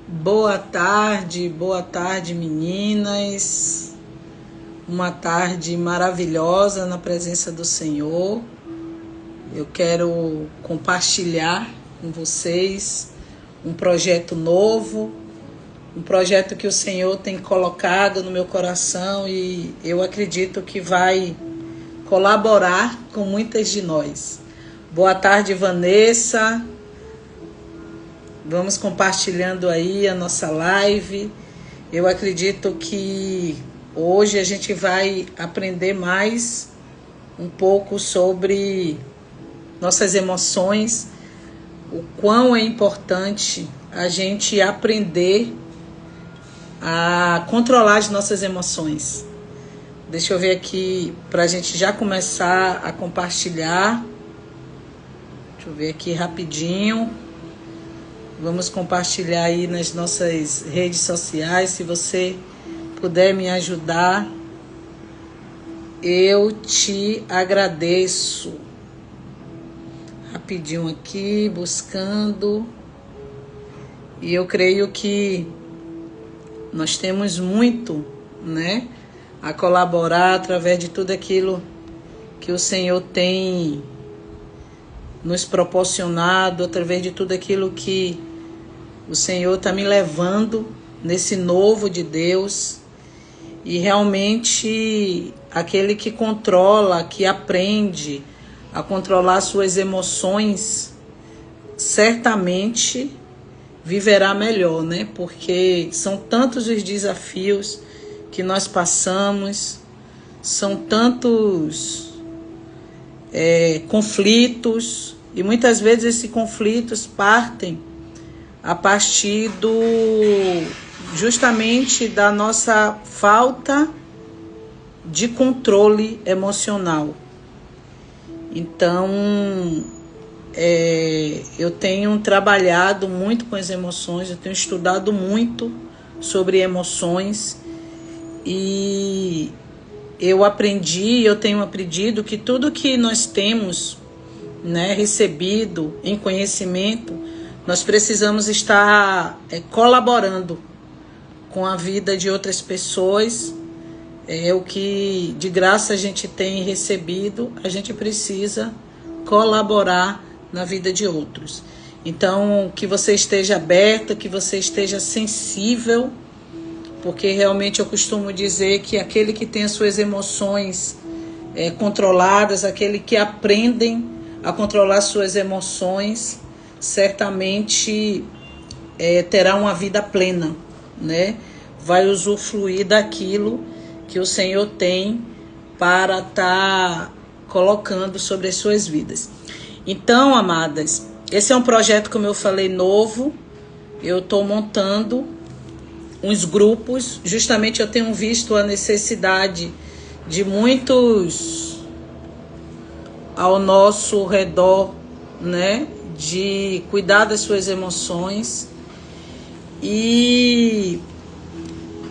Boa tarde meninas. Uma tarde maravilhosa na presença do Senhor. Eu quero compartilhar com vocês um projeto novo, um projeto que o Senhor tem colocado no meu coração e eu acredito que vai colaborar com muitas de nós. Boa tarde, Vanessa. Vamos compartilhando aí a nossa live. Eu acredito que hoje a gente vai aprender mais um pouco sobre nossas emoções, o quão é importante a gente aprender a controlar as nossas emoções. Deixa eu ver aqui para a gente já começar a compartilhar. Deixa eu ver aqui rapidinho. Vamos compartilhar aí nas nossas redes sociais. Se você puder me ajudar, eu te agradeço. Rapidinho aqui, buscando. E eu creio que nós temos muito, né, a colaborar através de tudo aquilo que o Senhor tem nos proporcionado, através de tudo aquilo que o Senhor está me levando nesse novo de Deus. E realmente aquele que controla, que aprende a controlar suas emoções, certamente viverá melhor, né? Porque são tantos os desafios que nós passamos, são tantos conflitos, e muitas vezes esses conflitos partem a partir justamente da nossa falta de controle emocional. Então, eu tenho trabalhado muito com as emoções, eu tenho estudado muito sobre emoções e eu tenho aprendido que tudo que nós temos, né, recebido em conhecimento, nós precisamos estar colaborando com a vida de outras pessoas. O que de graça a gente tem recebido, a gente precisa colaborar na vida de outros. Então, que você esteja aberta, que você esteja sensível, porque realmente eu costumo dizer que aquele que tem as suas emoções controladas, aquele que aprendem a controlar suas emoções, certamente terá uma vida plena, né? Vai usufruir daquilo que o Senhor tem para estar colocando sobre as suas vidas. Então, amadas, esse é um projeto, como eu falei, novo. Eu estou montando uns grupos. Justamente eu tenho visto a necessidade de muitos ao nosso redor, né, de cuidar das suas emoções. E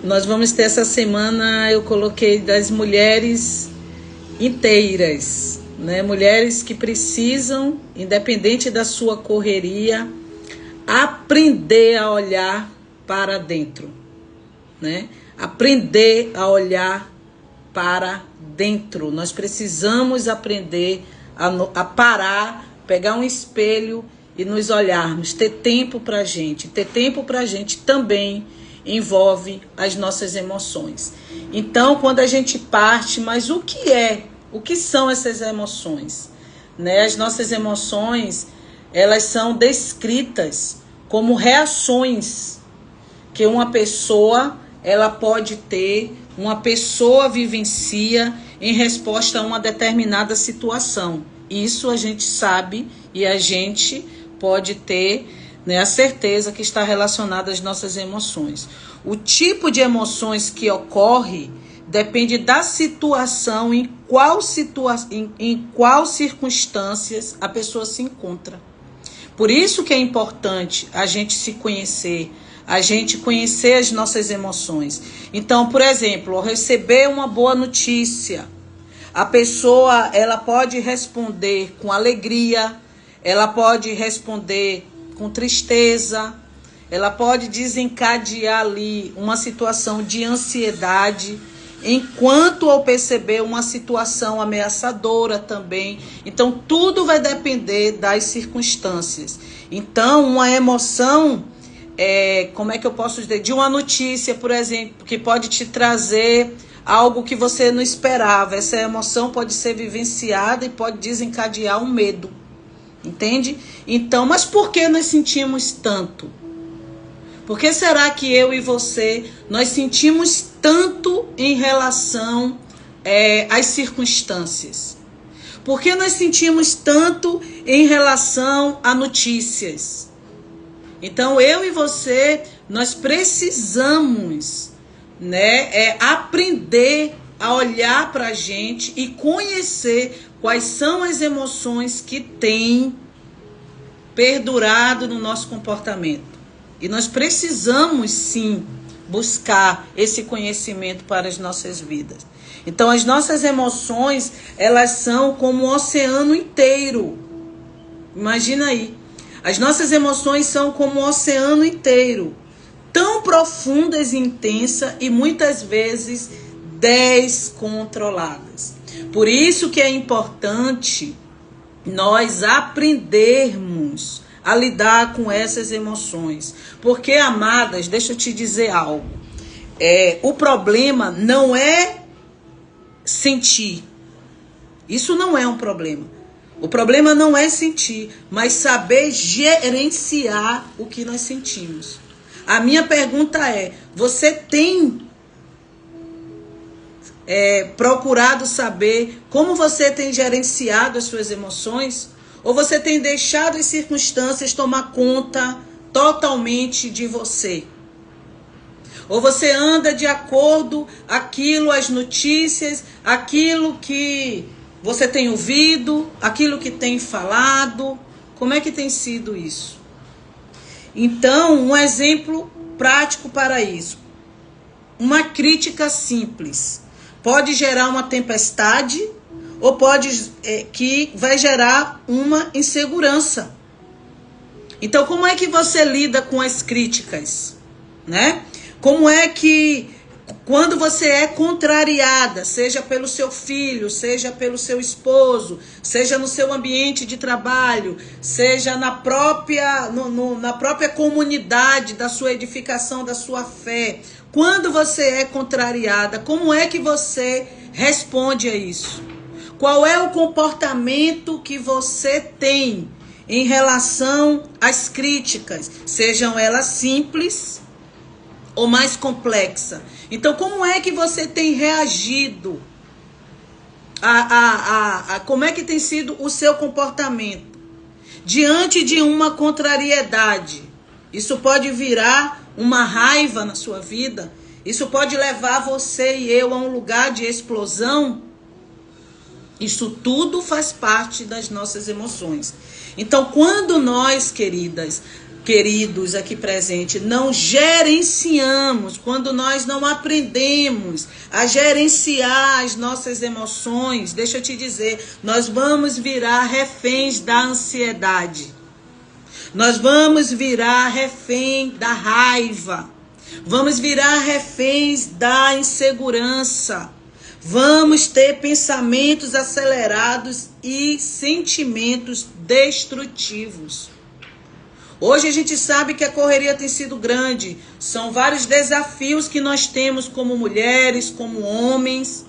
nós vamos ter essa semana, eu coloquei das mulheres inteiras, né, mulheres que precisam, independente da sua correria, aprender a olhar para dentro, né? Aprender a olhar para dentro. Nós precisamos aprender a parar, pegar um espelho e nos olharmos, ter tempo para a gente. Ter tempo para a gente também envolve as nossas emoções. Então, quando a gente parte, mas o que são essas emoções? Né? As nossas emoções, elas são descritas como reações que uma pessoa, ela pode ter, uma pessoa vivencia em resposta a uma determinada situação. Isso a gente sabe e a gente pode ter, né, a certeza que está relacionada às nossas emoções. O tipo de emoções que ocorre depende da situação, em qual circunstâncias a pessoa se encontra. Por isso que é importante a gente se conhecer, a gente conhecer as nossas emoções. Então, por exemplo, ao receber uma boa notícia, a pessoa, ela pode responder com alegria, ela pode responder com tristeza, ela pode desencadear ali uma situação de ansiedade, enquanto eu perceber uma situação ameaçadora também. Então, tudo vai depender das circunstâncias. Então, uma emoção, como é que eu posso dizer? De uma notícia, por exemplo, que pode te trazer algo que você não esperava. Essa emoção pode ser vivenciada e pode desencadear um medo. Entende? Então, mas por que nós sentimos tanto? Por que será que eu e você, nós sentimos tanto em relação às circunstâncias? Por que nós sentimos tanto em relação a notícias? Então, eu e você, nós precisamos, aprender a olhar para a gente e conhecer quais são as emoções que têm perdurado no nosso comportamento. E nós precisamos, sim, buscar esse conhecimento para as nossas vidas. Então, as nossas emoções, elas são como um oceano inteiro. Imagina aí. As nossas emoções são como um oceano inteiro. Tão profundas e intensas e muitas vezes descontroladas. Por isso que é importante nós aprendermos a lidar com essas emoções. Porque, amadas, deixa eu te dizer algo. O problema não é sentir. Isso não é um problema. O problema não é sentir, mas saber gerenciar o que nós sentimos. A minha pergunta é, você tem procurado saber como você tem gerenciado as suas emoções? Ou você tem deixado as circunstâncias tomar conta totalmente de você? Ou você anda de acordo aquilo, as notícias, aquilo que você tem ouvido, aquilo que tem falado? Como é que tem sido isso? Então, um exemplo prático para isso. Uma crítica simples pode gerar uma tempestade ou pode que vai gerar uma insegurança. Então, como é que você lida com as críticas, né? Como é que quando você é contrariada, seja pelo seu filho, seja pelo seu esposo, seja no seu ambiente de trabalho, seja na própria comunidade da sua edificação, da sua fé, quando você é contrariada, como é que você responde a isso? Qual é o comportamento que você tem em relação às críticas, sejam elas simples ou mais complexa? Então, como é que você tem reagido? Como é que tem sido o seu comportamento diante de uma contrariedade? Isso pode virar uma raiva na sua vida. Isso pode levar você e eu a um lugar de explosão. Isso tudo faz parte das nossas emoções. Então, quando nós, queridos aqui presentes, não gerenciamos, quando nós não aprendemos a gerenciar as nossas emoções, deixa eu te dizer, nós vamos virar reféns da ansiedade. Nós vamos virar refém da raiva. Vamos virar reféns da insegurança. Vamos ter pensamentos acelerados e sentimentos destrutivos. Hoje a gente sabe que a correria tem sido grande. São vários desafios que nós temos como mulheres, como homens.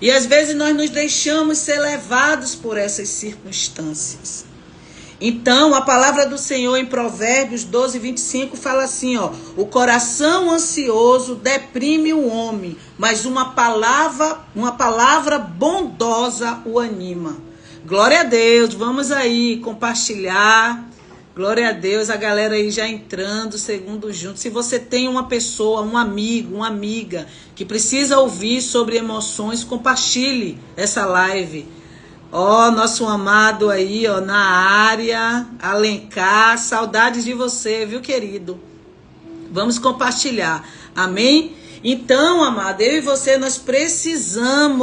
E às vezes nós nos deixamos ser levados por essas circunstâncias. Então, a palavra do Senhor em Provérbios 12, 25 fala assim, ó: o coração ansioso deprime o homem, mas uma palavra bondosa o anima. Glória a Deus, vamos aí compartilhar. Glória a Deus, a galera aí já entrando, segundo junto. Se você tem uma pessoa, um amigo, uma amiga que precisa ouvir sobre emoções, compartilhe essa live. Ó, nosso amado aí, ó, na área, Alencar, saudades de você, viu, querido? Vamos compartilhar, amém? Então, amado, eu e você, nós precisamos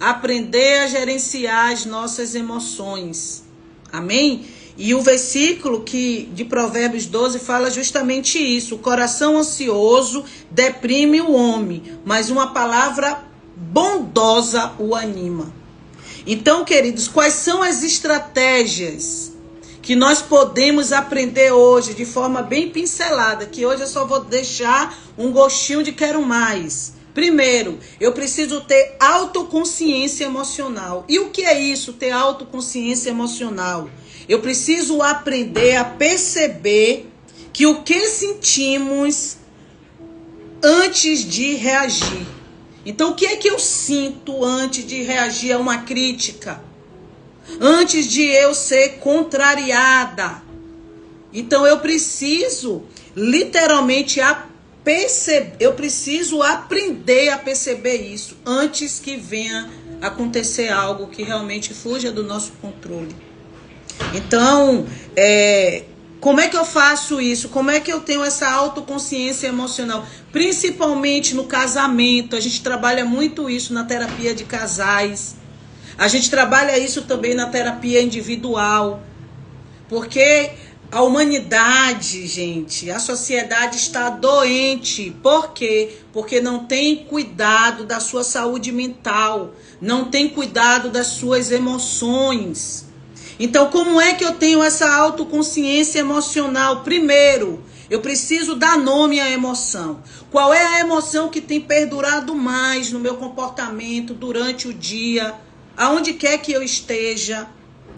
aprender a gerenciar as nossas emoções, amém? E o versículo de Provérbios 12 fala justamente isso. O coração ansioso deprime o homem, mas uma palavra bondosa o anima. Então, queridos, quais são as estratégias que nós podemos aprender hoje de forma bem pincelada, que hoje eu só vou deixar um gostinho de quero mais. Primeiro, eu preciso ter autoconsciência emocional. E o que é isso, ter autoconsciência emocional? Eu preciso aprender a perceber que o que sentimos antes de reagir. Então, o que é que eu sinto antes de reagir a uma crítica? Antes de eu ser contrariada. Então, eu preciso literalmente eu preciso aprender a perceber isso antes que venha acontecer algo que realmente fuja do nosso controle. Então, como é que eu faço isso? Como é que eu tenho essa autoconsciência emocional? Principalmente no casamento, a gente trabalha muito isso na terapia de casais. A gente trabalha isso também na terapia individual. Porque a humanidade, gente, a sociedade está doente. Por quê? Porque não tem cuidado da sua saúde mental, não tem cuidado das suas emoções. Então, como é que eu tenho essa autoconsciência emocional? Primeiro, eu preciso dar nome à emoção. Qual é a emoção que tem perdurado mais no meu comportamento durante o dia? Aonde quer que eu esteja?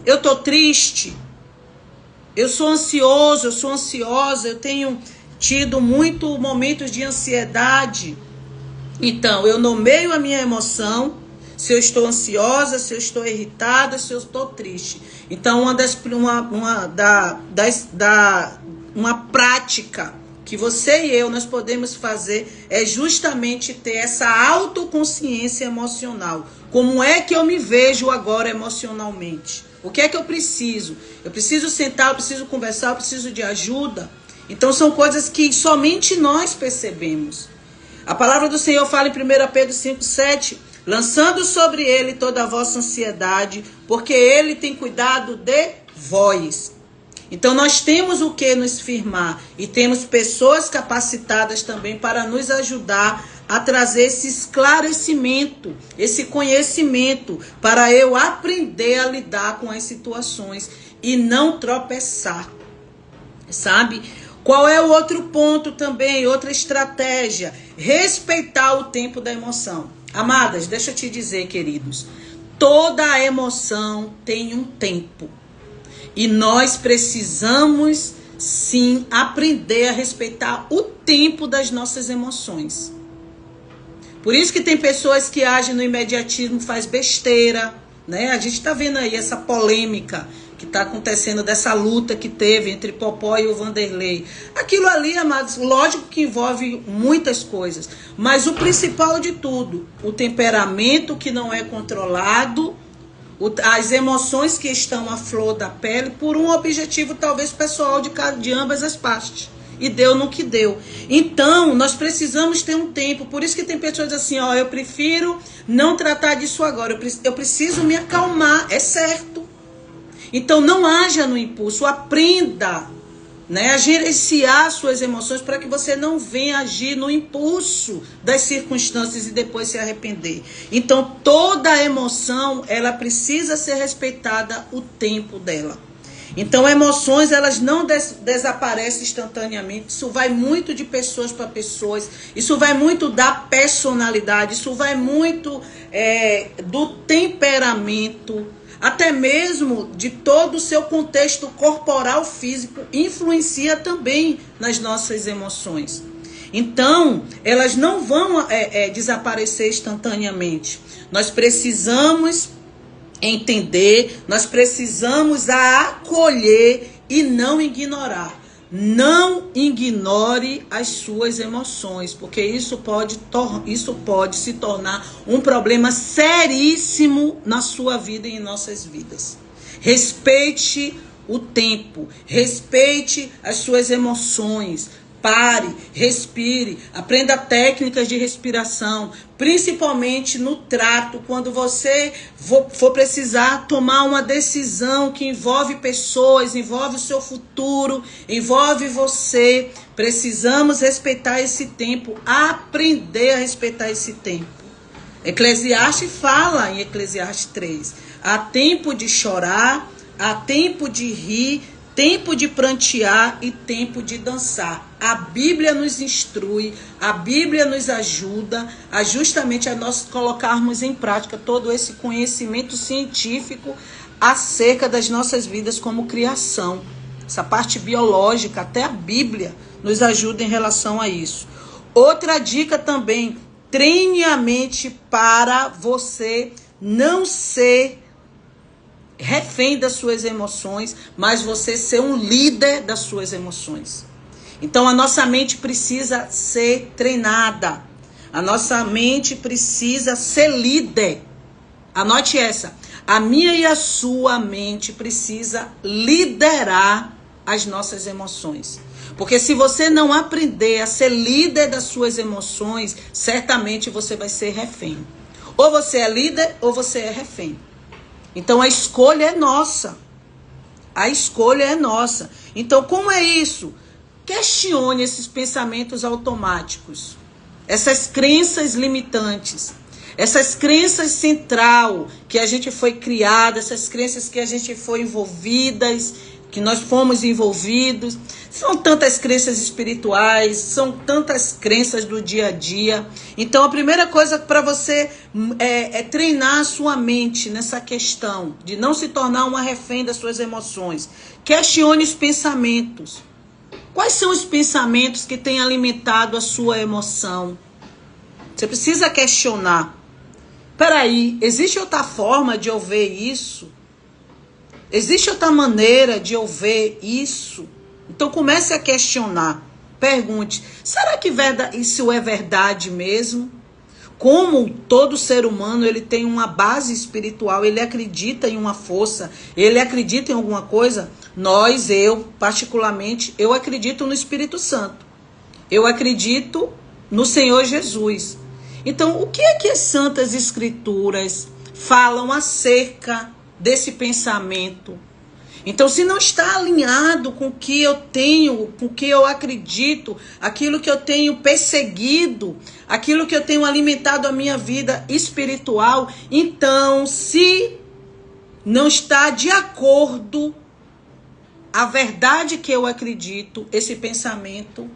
Eu estou triste? Eu sou ansioso, eu sou ansiosa, eu tenho tido muito momentos de ansiedade. Então, eu nomeio a minha emoção, se eu estou ansiosa, se eu estou irritada, se eu estou triste. Então, uma prática que você e eu nós podemos fazer é justamente ter essa autoconsciência emocional. Como é que eu me vejo agora emocionalmente? O que é que eu preciso? Eu preciso sentar, eu preciso conversar, eu preciso de ajuda. Então são coisas que somente nós percebemos. A palavra do Senhor fala em 1 Pedro 5,7, lançando sobre ele toda a vossa ansiedade, porque ele tem cuidado de vós. Então nós temos o que nos firmar e temos pessoas capacitadas também para nos ajudar a trazer esse esclarecimento, esse conhecimento, para eu aprender a lidar com as situações e não tropeçar, sabe? Qual é o outro ponto também, outra estratégia? Respeitar o tempo da emoção. Amadas, deixa eu te dizer, queridos, toda emoção tem um tempo. E nós precisamos, sim, aprender a respeitar o tempo das nossas emoções. Por isso que tem pessoas que agem no imediatismo, faz besteira, né? A gente está vendo aí essa polêmica que está acontecendo, dessa luta que teve entre Popó e o Vanderlei. Aquilo ali, amados, lógico que envolve muitas coisas, mas o principal de tudo, o temperamento que não é controlado, as emoções que estão à flor da pele, por um objetivo talvez pessoal de ambas as partes. E deu no que deu. Então, nós precisamos ter um tempo. Por isso que tem pessoas assim, ó, eu prefiro não tratar disso agora. Eu preciso me acalmar, é certo. Então, não haja no impulso. Aprenda, né, a gerenciar suas emoções para que você não venha agir no impulso das circunstâncias e depois se arrepender. Então, toda emoção, ela precisa ser respeitada o tempo dela. Então, emoções, elas não desaparecem instantaneamente. Isso vai muito de pessoas para pessoas. Isso vai muito da personalidade. Isso vai muito do temperamento. Até mesmo de todo o seu contexto corporal, físico. Influencia também nas nossas emoções. Então, elas não vão desaparecer instantaneamente. Nós precisamos entender, nós precisamos acolher e não ignorar. Não ignore as suas emoções, porque isso pode se tornar um problema seríssimo na sua vida e em nossas vidas. Respeite o tempo, respeite as suas emoções, Pare, respire, aprenda técnicas de respiração, principalmente no trato, quando você for precisar tomar uma decisão que envolve pessoas, envolve o seu futuro, envolve você. Precisamos respeitar esse tempo, aprender a respeitar esse tempo. Eclesiastes fala em Eclesiastes 3, há tempo de chorar, há tempo de rir, tempo de prantear e tempo de dançar. A Bíblia nos instrui, a Bíblia nos ajuda a justamente a nós colocarmos em prática todo esse conhecimento científico acerca das nossas vidas como criação. Essa parte biológica, até a Bíblia nos ajuda em relação a isso. Outra dica também, treine a mente para você não ser refém das suas emoções, mas você ser um líder das suas emoções. Então a nossa mente precisa ser treinada. A nossa mente precisa ser líder. Anote essa. A minha e a sua mente precisa liderar as nossas emoções. Porque se você não aprender a ser líder das suas emoções, certamente você vai ser refém. Ou você é líder ou você é refém. Então a escolha é nossa. A escolha é nossa. Então como é isso? Questione esses pensamentos automáticos. Essas crenças limitantes. Essas crenças central que a gente foi criada. Essas crenças que a gente foi envolvidas. Que nós fomos envolvidos. São tantas crenças espirituais. São tantas crenças do dia a dia. Então a primeira coisa para você é treinar a sua mente nessa questão de não se tornar uma refém das suas emoções. Questione os pensamentos. Quais são os pensamentos que têm alimentado a sua emoção? Você precisa questionar. Peraí, existe outra forma de eu ver isso? Existe outra maneira de eu ver isso? Então comece a questionar. Pergunte, será que isso é verdade mesmo? Como todo ser humano, ele tem uma base espiritual, ele acredita em uma força, ele acredita em alguma coisa. Eu particularmente, eu acredito no Espírito Santo. Eu acredito no Senhor Jesus. Então, o que é que as Santas Escrituras falam acerca desse pensamento? Então, se não está alinhado com o que eu tenho, com o que eu acredito, aquilo que eu tenho perseguido, aquilo que eu tenho alimentado a minha vida espiritual, então, se não está de acordo a verdade que eu acredito, esse pensamento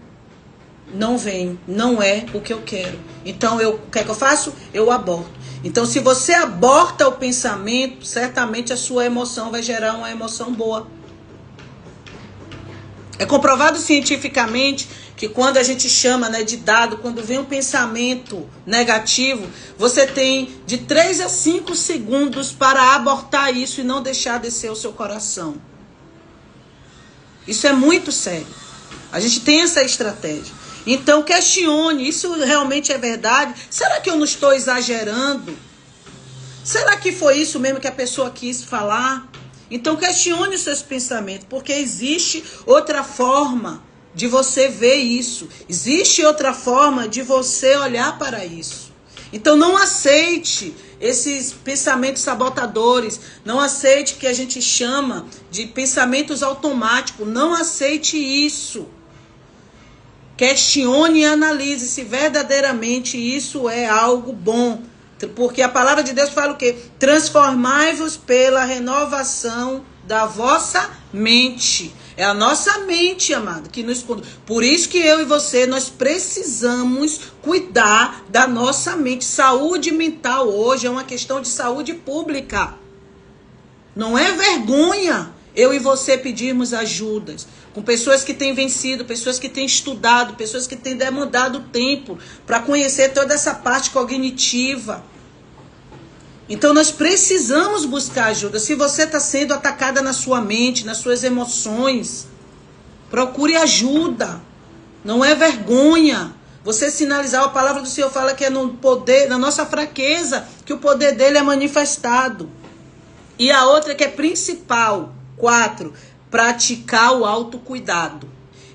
não vem, não é o que eu quero. Então, o que é que eu faço? Eu aborto. Então, se você aborta o pensamento, certamente a sua emoção vai gerar uma emoção boa. É comprovado cientificamente que quando a gente chama, de dado, quando vem um pensamento negativo, você tem de 3 a 5 segundos para abortar isso e não deixar descer o seu coração. Isso é muito sério. A gente tem essa estratégia. Então questione, isso realmente é verdade? Será que eu não estou exagerando? Será que foi isso mesmo que a pessoa quis falar? Então questione os seus pensamentos, porque existe outra forma de você ver isso. Existe outra forma de você olhar para isso. Então não aceite esses pensamentos sabotadores, não aceite o que a gente chama de pensamentos automáticos, não aceite isso. Questione e analise se verdadeiramente isso é algo bom. Porque a palavra de Deus fala o quê? Transformai-vos pela renovação da vossa mente. É a nossa mente, amado, que nos conduz. Por isso que eu e você, nós precisamos cuidar da nossa mente. Saúde mental hoje é uma questão de saúde pública. Não é vergonha eu e você pedirmos ajudas com pessoas que têm vencido, pessoas que têm estudado, pessoas que têm demandado tempo para conhecer toda essa parte cognitiva. Então nós precisamos buscar ajuda. Se você está sendo atacada na sua mente, nas suas emoções, procure ajuda. Não é vergonha você sinalizar. A palavra do Senhor fala que é no poder, na nossa fraqueza, que o poder dele é manifestado. E a outra que é principal, 4, praticar o autocuidado.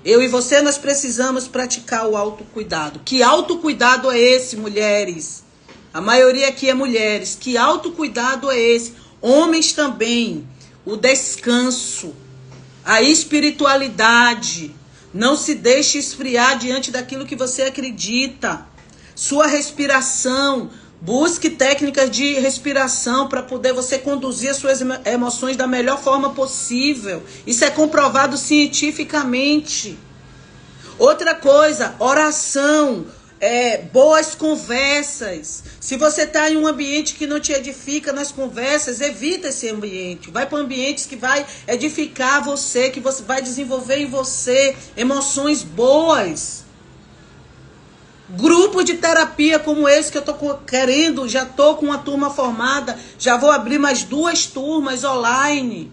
Eu e você, nós precisamos praticar o autocuidado. Que autocuidado é esse, mulheres? A maioria aqui é mulheres. Que autocuidado é esse? Homens também. O descanso, a espiritualidade. Não se deixe esfriar diante daquilo que você acredita. Sua respiração. Busque técnicas de respiração para poder você conduzir as suas emoções da melhor forma possível. Isso é comprovado cientificamente. Outra coisa, oração, boas conversas. Se você está em um ambiente que não te edifica nas conversas, evita esse ambiente. Vai para ambientes que vai edificar você, que você vai desenvolver em você emoções boas. Grupo de terapia como esse que eu estou querendo, já estou com uma turma formada, já vou abrir mais 2 turmas online.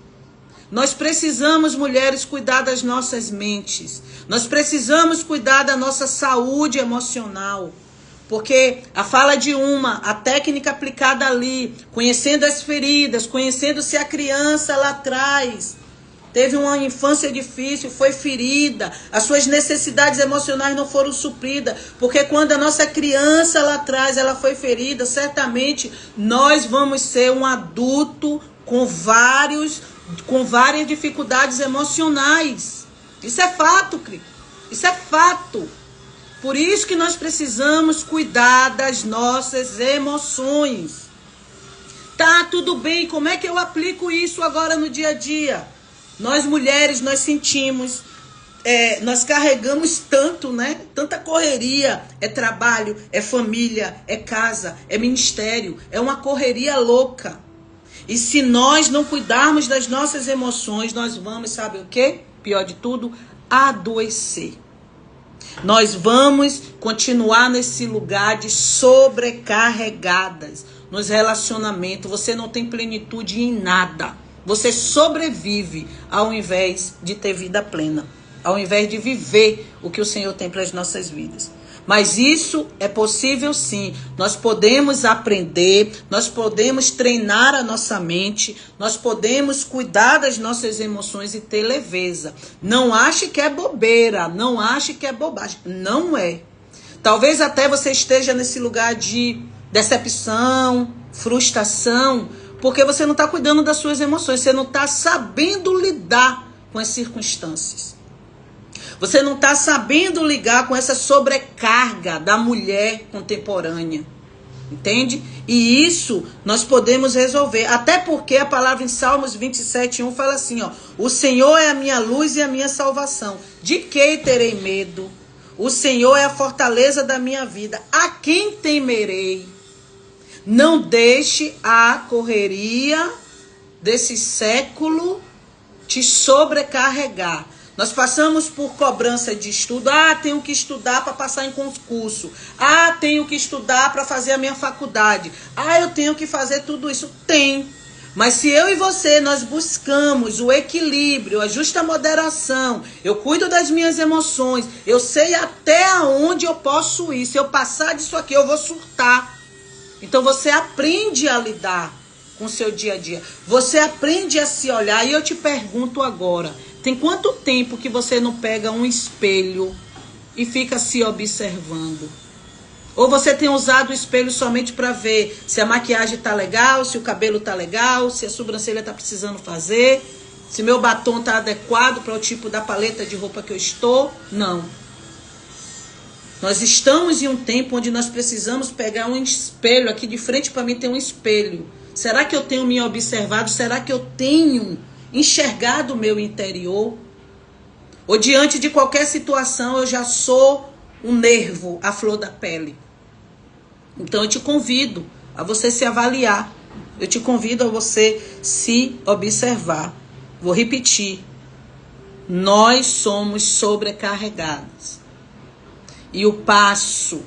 Nós precisamos, mulheres, cuidar das nossas mentes. Nós precisamos cuidar da nossa saúde emocional. Porque a fala de a técnica aplicada ali, conhecendo as feridas, conhecendo se a criança lá atrás teve uma infância difícil, foi ferida, as suas necessidades emocionais não foram supridas, porque quando a nossa criança lá atrás ela foi ferida, certamente nós vamos ser um adulto com várias dificuldades emocionais. Isso é fato, Cris. Isso é fato. Por isso que nós precisamos cuidar das nossas emoções. Tá, tudo bem, como é que eu aplico isso agora no dia a dia? Nós mulheres, nós sentimos, nós carregamos tanto, né? Tanta correria, é trabalho, é família, é casa, é ministério, é uma correria louca. E se nós não cuidarmos das nossas emoções, nós vamos, sabe o quê? Pior de tudo, adoecer. Nós vamos continuar nesse lugar de sobrecarregadas nos relacionamentos. Você não tem plenitude em nada. Você sobrevive ao invés de ter vida plena, ao invés de viver o que o Senhor tem para as nossas vidas. Mas isso é possível sim. Nós podemos aprender, nós podemos treinar a nossa mente, nós podemos cuidar das nossas emoções e ter leveza. Não ache que é bobeira, não ache que é bobagem. Não é. Talvez até você esteja nesse lugar de decepção, frustração, porque você não está cuidando das suas emoções, você não está sabendo lidar com as circunstâncias. Você não está sabendo lidar com essa sobrecarga da mulher contemporânea. Entende? E isso nós podemos resolver. Até porque a palavra em Salmos 27:1 fala assim, ó: o Senhor é a minha luz e a minha salvação. De que terei medo? O Senhor é a fortaleza da minha vida. A quem temerei? Não deixe a correria desse século te sobrecarregar. Nós passamos por cobrança de estudo. Tenho que estudar para passar em concurso. Tenho que estudar para fazer a minha faculdade. Eu tenho que fazer tudo isso. Tem. Mas se eu e você, nós buscamos o equilíbrio, a justa moderação, eu cuido das minhas emoções, eu sei até onde eu posso ir. Se eu passar disso aqui, eu vou surtar. Então você aprende a lidar com o seu dia a dia. Você aprende a se olhar. E eu te pergunto agora, tem quanto tempo que você não pega um espelho e fica se observando? Ou você tem usado o espelho somente para ver se a maquiagem tá legal, se o cabelo tá legal, se a sobrancelha tá precisando fazer, se meu batom tá adequado para o tipo da paleta de roupa que eu estou? Não. Nós estamos em um tempo onde nós precisamos pegar um espelho. Aqui de frente para mim tem um espelho. Será que eu tenho me observado? Será que eu tenho enxergado o meu interior? Ou diante de qualquer situação eu já sou um nervo à flor da pele? Então eu te convido a você se avaliar. Eu te convido a você se observar. Vou repetir. Nós somos sobrecarregados. E o passo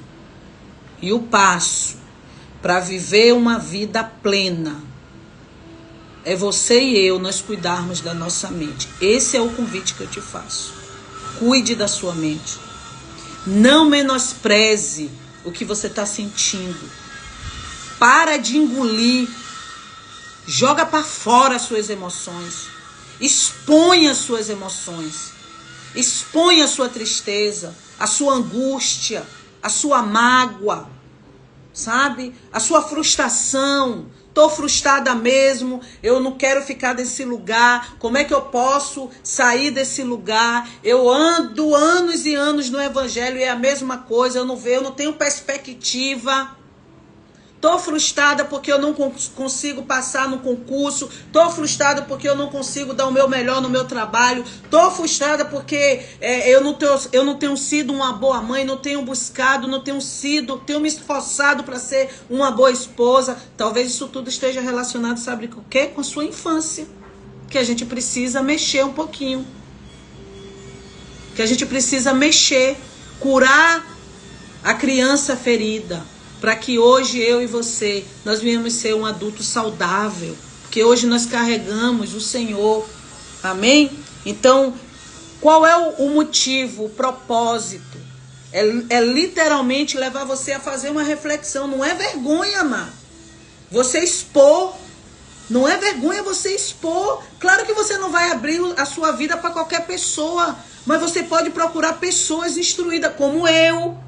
para viver uma vida plena é você e eu, nós cuidarmos da nossa mente. Esse é o convite que eu te faço. Cuide da sua mente. Não menospreze o que você está sentindo. Para de engolir. Joga para fora as suas emoções. Expõe as suas emoções. Expõe a sua tristeza, a sua angústia, a sua mágoa, sabe? A sua frustração. Tô frustrada mesmo, eu não quero ficar nesse lugar. Como é que eu posso sair desse lugar? Eu ando anos e anos no evangelho e é a mesma coisa, eu não tenho perspectiva. Tô frustrada porque eu não consigo passar no concurso. Tô frustrada porque eu não consigo dar o meu melhor no meu trabalho. Tô frustrada porque eu não tenho sido uma boa mãe, não tenho buscado, tenho me esforçado para ser uma boa esposa. Talvez isso tudo esteja relacionado, sabe com o quê? Com a sua infância. Que a gente precisa mexer um pouquinho. Que a gente precisa mexer, curar a criança ferida. Para que hoje eu e você, nós venhamos ser um adulto saudável. Porque hoje nós carregamos o Senhor. Amém? Então, qual é o motivo, o propósito? É literalmente levar você a fazer uma reflexão. Não é vergonha, amado. Você expor. Não é vergonha você expor. Claro que você não vai abrir a sua vida para qualquer pessoa. Mas você pode procurar pessoas instruídas, como eu.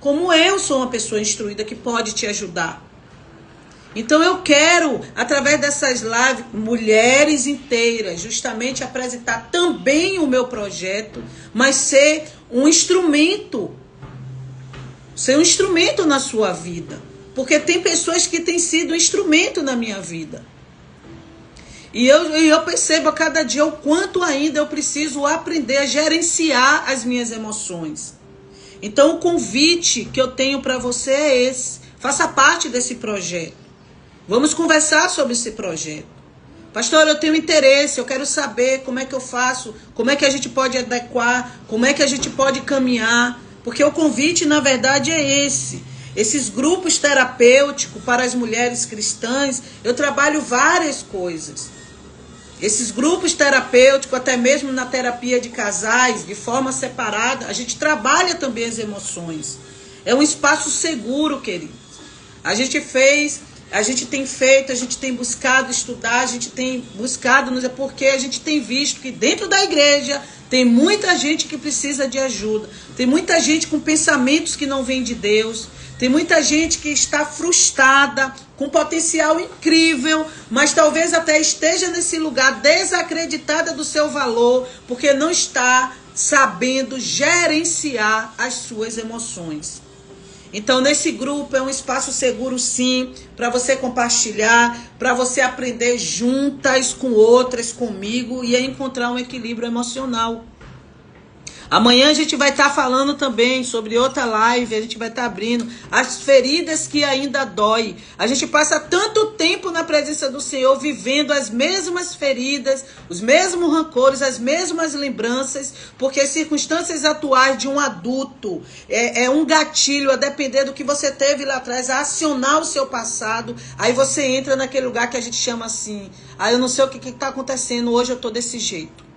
Como eu sou uma pessoa instruída que pode te ajudar. Então eu quero, através dessas lives, mulheres inteiras, justamente apresentar também o meu projeto, mas ser um instrumento. Ser um instrumento na sua vida. Porque tem pessoas que têm sido um instrumento na minha vida. E eu percebo a cada dia o quanto ainda eu preciso aprender a gerenciar as minhas emoções. Então o convite que eu tenho para você é esse. Faça parte desse projeto. Vamos conversar sobre esse projeto. Pastor, eu tenho interesse, eu quero saber como é que eu faço, como é que a gente pode adequar, como é que a gente pode caminhar. Porque o convite, na verdade, é esse. Esses grupos terapêuticos para as mulheres cristãs, eu trabalho várias coisas. Esses grupos terapêuticos, até mesmo na terapia de casais, de forma separada, a gente trabalha também as emoções. É um espaço seguro, queridos. A gente tem buscado estudar, a gente tem buscado, porque a gente tem visto que dentro da igreja tem muita gente que precisa de ajuda. Tem muita gente com pensamentos que não vêm de Deus. Tem muita gente que está frustrada, com potencial incrível, mas talvez até esteja nesse lugar desacreditada do seu valor, porque não está sabendo gerenciar as suas emoções. Então, nesse grupo é um espaço seguro, sim, para você compartilhar, para você aprender juntas com outras, comigo, e encontrar um equilíbrio emocional. Amanhã a gente vai estar falando também sobre outra live, a gente vai estar abrindo as feridas que ainda dói. A gente passa tanto tempo na presença do Senhor, vivendo as mesmas feridas, os mesmos rancores, as mesmas lembranças, porque as circunstâncias atuais de um adulto é um gatilho, a depender do que você teve lá atrás, a acionar o seu passado. Aí você entra naquele lugar que a gente chama assim, eu não sei o que está acontecendo, hoje eu estou desse jeito.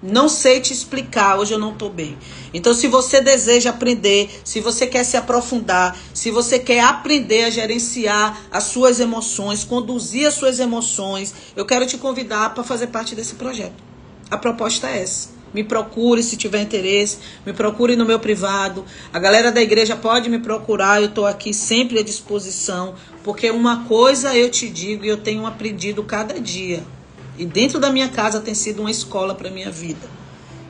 Não sei te explicar, hoje eu não estou bem. Então, se você deseja aprender, se você quer se aprofundar, se você quer aprender a gerenciar as suas emoções, conduzir as suas emoções, eu quero te convidar para fazer parte desse projeto. A proposta é essa. Me procure se tiver interesse, me procure no meu privado. A galera da igreja pode me procurar, eu estou aqui sempre à disposição, porque uma coisa eu te digo e eu tenho aprendido cada dia. E dentro da minha casa tem sido uma escola para a minha vida.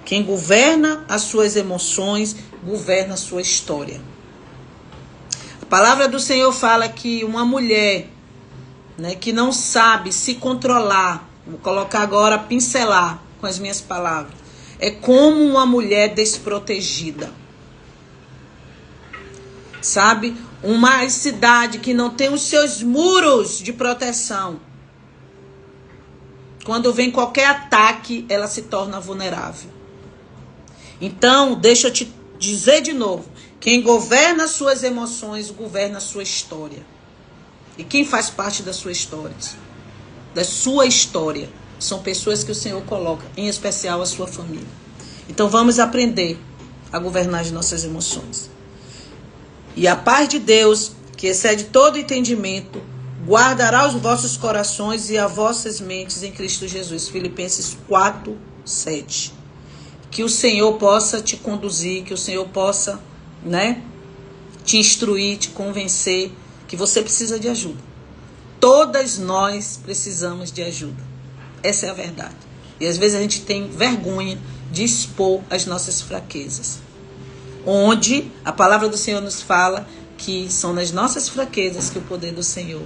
Quem governa as suas emoções, governa a sua história. A palavra do Senhor fala que uma mulher, que não sabe se controlar, vou colocar agora, pincelar com as minhas palavras, é como uma mulher desprotegida. Sabe? Uma cidade que não tem os seus muros de proteção. Quando vem qualquer ataque, ela se torna vulnerável. Então, deixa eu te dizer de novo. Quem governa as suas emoções, governa a sua história. E quem faz parte da sua história? Da sua história. São pessoas que o Senhor coloca, em especial a sua família. Então, vamos aprender a governar as nossas emoções. E a paz de Deus, que excede todo entendimento, guardará os vossos corações e as vossas mentes em Cristo Jesus. Filipenses 4:7. que o Senhor possa te conduzir, que o Senhor possa, né, te instruir, te convencer que você precisa de ajuda. Todas nós precisamos de ajuda. Essa é a verdade. E às vezes a gente tem vergonha de expor as nossas fraquezas. Onde a palavra do Senhor nos fala que são nas nossas fraquezas que o poder do Senhor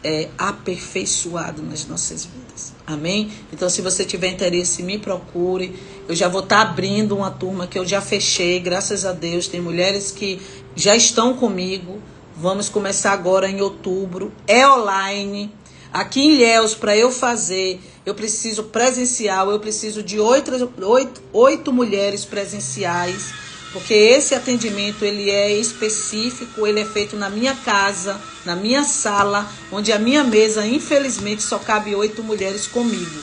é aperfeiçoado nas nossas vidas. Amém? Então, se você tiver interesse, me procure. Eu já vou estar abrindo uma turma que eu já fechei, graças a Deus. Tem mulheres que já estão comigo. Vamos começar agora em outubro. É online. Aqui em Ilhéus, para eu fazer, eu preciso presencial. Eu preciso de 8 mulheres presenciais. Porque esse atendimento, ele é específico, ele é feito na minha casa, na minha sala, onde a minha mesa, infelizmente, só cabe 8 mulheres comigo.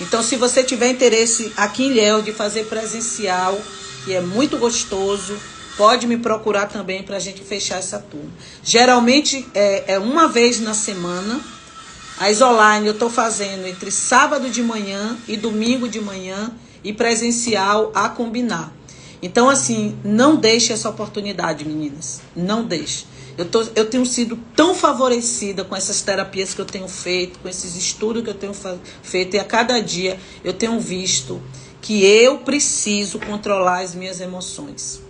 Então, se você tiver interesse aqui em Ilhéus de fazer presencial, que é muito gostoso, pode me procurar também para a gente fechar essa turma. Geralmente, é uma vez na semana. As online eu estou fazendo entre sábado de manhã e domingo de manhã e presencial a combinar. Então, assim, não deixe essa oportunidade, meninas. Não deixe. Eu tenho sido tão favorecida com essas terapias que eu tenho feito, com esses estudos que eu tenho feito. E a cada dia eu tenho visto que eu preciso controlar as minhas emoções.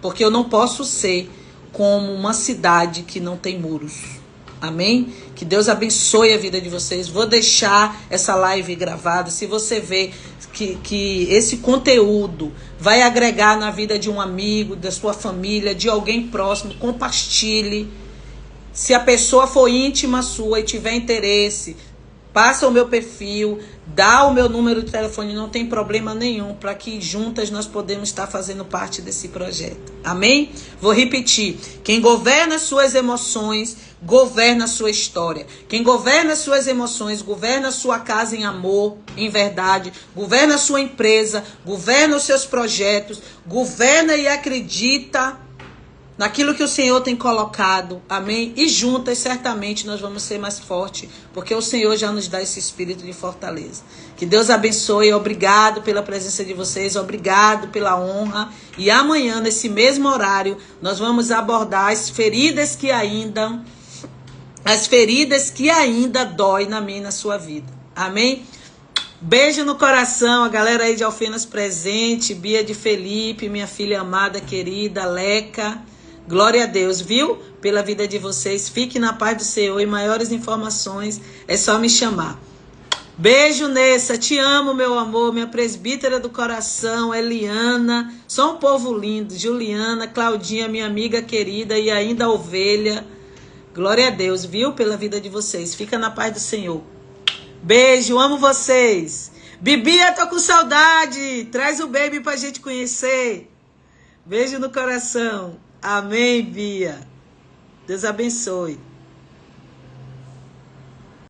Porque eu não posso ser como uma cidade que não tem muros. Amém? Que Deus abençoe a vida de vocês. Vou deixar essa live gravada. Se você vê que esse conteúdo vai agregar na vida de um amigo, da sua família, de alguém próximo, compartilhe. Se a pessoa for íntima sua e tiver interesse, passa o meu perfil, dá o meu número de telefone, não tem problema nenhum, para que juntas nós podemos estar fazendo parte desse projeto. Amém? Vou repetir. Quem governa suas emoções, governa a sua história. Quem governa as suas emoções, governa a sua casa em amor, em verdade, governa a sua empresa, governa os seus projetos, governa e acredita naquilo que o Senhor tem colocado, amém? E juntas, certamente, nós vamos ser mais fortes, porque o Senhor já nos dá esse espírito de fortaleza. Que Deus abençoe, obrigado pela presença de vocês, obrigado pela honra. E amanhã, nesse mesmo horário, nós vamos abordar as feridas que ainda dói na minha e na sua vida, amém? Beijo no coração, a galera aí de Alfenas presente, Bia de Felipe, minha filha amada, querida, Leca. Glória a Deus, viu? Pela vida de vocês. Fique na paz do Senhor e maiores informações é só me chamar. Beijo, Nessa. Te amo, meu amor. Minha presbítera do coração, Eliana. Só um povo lindo. Juliana, Claudinha, minha amiga querida e ainda a ovelha. Glória a Deus, viu? Pela vida de vocês. Fica na paz do Senhor. Beijo, amo vocês. Bibia, tô com saudade. Traz o baby pra gente conhecer. Beijo no coração. Amém, Bia. Deus abençoe.